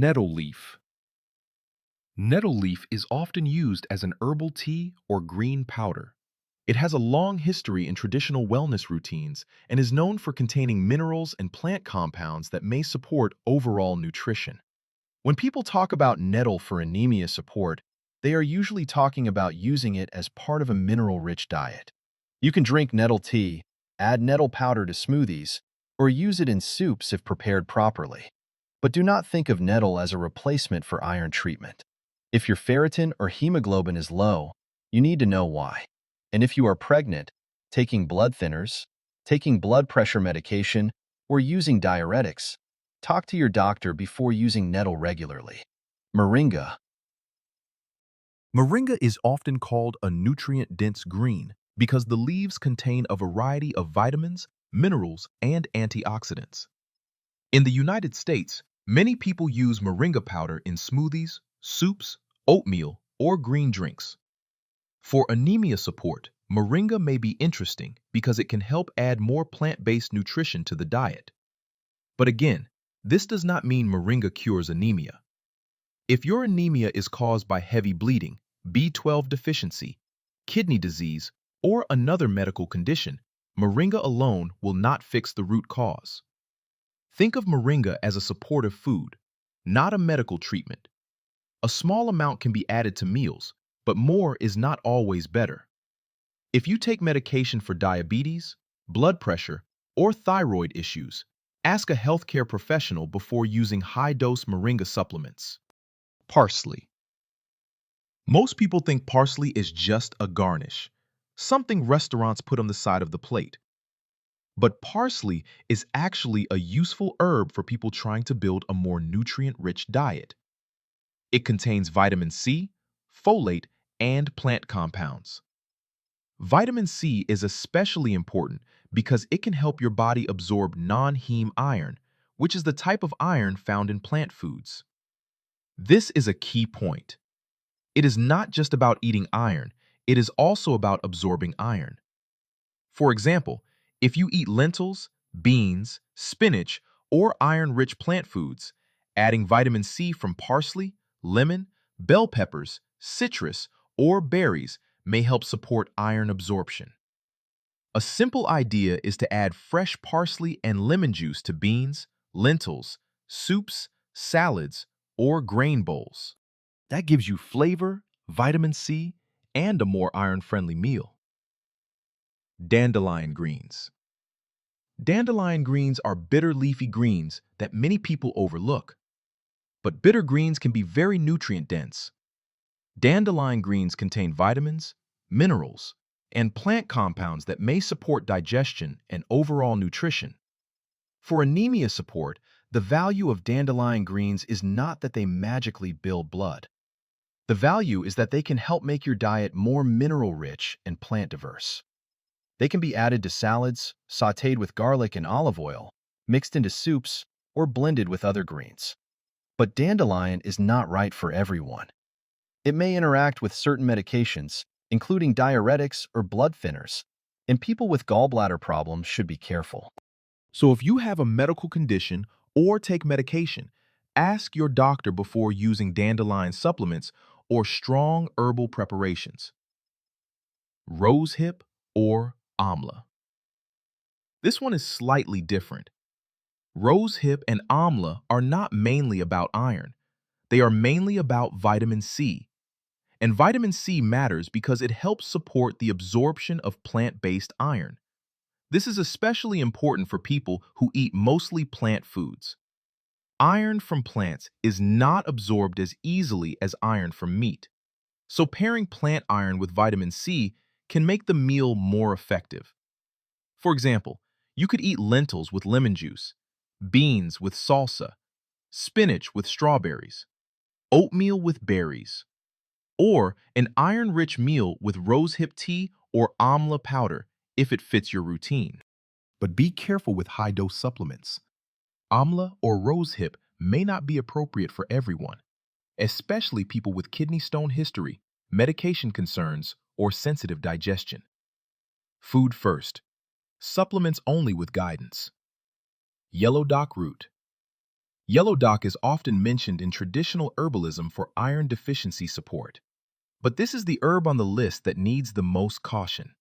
Nettle leaf. Nettle leaf is often used as an herbal tea or green powder. It has a long history in traditional wellness routines and is known for containing minerals and plant compounds that may support overall nutrition. When people talk about nettle for anemia support, they are usually talking about using it as part of a mineral-rich diet. You can drink nettle tea, add nettle powder to smoothies, or use it in soups if prepared properly. But do not think of nettle as a replacement for iron treatment. If your ferritin or hemoglobin is low, you need to know why. And if you are pregnant, taking blood thinners, taking blood pressure medication, or using diuretics, talk to your doctor before using nettle regularly. Moringa. Moringa is often called a nutrient-dense green because the leaves contain a variety of vitamins, minerals, and antioxidants. In the United States, many people use moringa powder in smoothies, soups, oatmeal, or green drinks. For anemia support, moringa may be interesting because it can help add more plant-based nutrition to the diet. But again, this does not mean moringa cures anemia. If your anemia is caused by heavy bleeding, B12 deficiency, kidney disease, or another medical condition, moringa alone will not fix the root cause. Think of moringa as a supportive food, not a medical treatment. A small amount can be added to meals, but more is not always better. If you take medication for diabetes, blood pressure, or thyroid issues, ask a healthcare professional before using high-dose moringa supplements. Parsley. Most people think parsley is just a garnish, something restaurants put on the side of the plate. But parsley is actually a useful herb for people trying to build a more nutrient-rich diet. It contains vitamin C, folate, and plant compounds. Vitamin C is especially important because it can help your body absorb non-heme iron, which is the type of iron found in plant foods. This is a key point. It is not just about eating iron, it is also about absorbing iron. For example, if you eat lentils, beans, spinach, or iron-rich plant foods, adding vitamin C from parsley, lemon, bell peppers, citrus, or berries may help support iron absorption. A simple idea is to add fresh parsley and lemon juice to beans, lentils, soups, salads, or grain bowls. That gives you flavor, vitamin C, and a more iron-friendly meal. Dandelion greens. Dandelion greens are bitter leafy greens that many people overlook. But bitter greens can be very nutrient-dense. Dandelion greens contain vitamins, minerals, and plant compounds that may support digestion and overall nutrition. For anemia support, the value of dandelion greens is not that they magically build blood. The value is that they can help make your diet more mineral-rich and plant-diverse. They can be added to salads, sautéed with garlic and olive oil, mixed into soups, or blended with other greens. But dandelion is not right for everyone. It may interact with certain medications, including diuretics or blood thinners, and people with gallbladder problems should be careful. So if you have a medical condition or take medication, ask your doctor before using dandelion supplements or strong herbal preparations. Rosehip or amla. This one is slightly different. Rosehip and amla are not mainly about iron. They are mainly about vitamin C. And vitamin C matters because it helps support the absorption of plant-based iron. This is especially important for people who eat mostly plant foods. Iron from plants is not absorbed as easily as iron from meat. So pairing plant iron with vitamin C can make the meal more effective. For example, you could eat lentils with lemon juice, beans with salsa, spinach with strawberries, oatmeal with berries, or an iron-rich meal with rosehip tea or amla powder if it fits your routine. But be careful with high-dose supplements. Amla or rosehip may not be appropriate for everyone, especially people with kidney stone history, medication concerns, or sensitive digestion. Food first. Supplements only with guidance. Yellow dock root. Yellow dock is often mentioned in traditional herbalism for iron deficiency support. But this is the herb on the list that needs the most caution.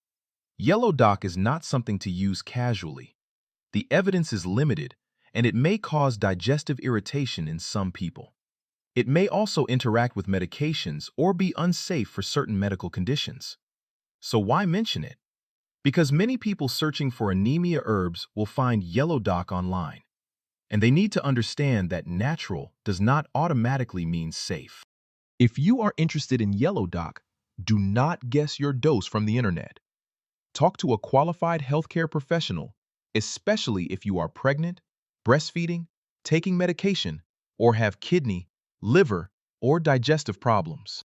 Yellow dock is not something to use casually. The evidence is limited, and it may cause digestive irritation in some people. It may also interact with medications or be unsafe for certain medical conditions. So why mention it? Because many people searching for anemia herbs will find yellow dock online, and they need to understand that natural does not automatically mean safe. If you are interested in yellow dock, do not guess your dose from the internet. Talk to a qualified healthcare professional, especially if you are pregnant, breastfeeding, taking medication, or have kidney, liver, or digestive problems.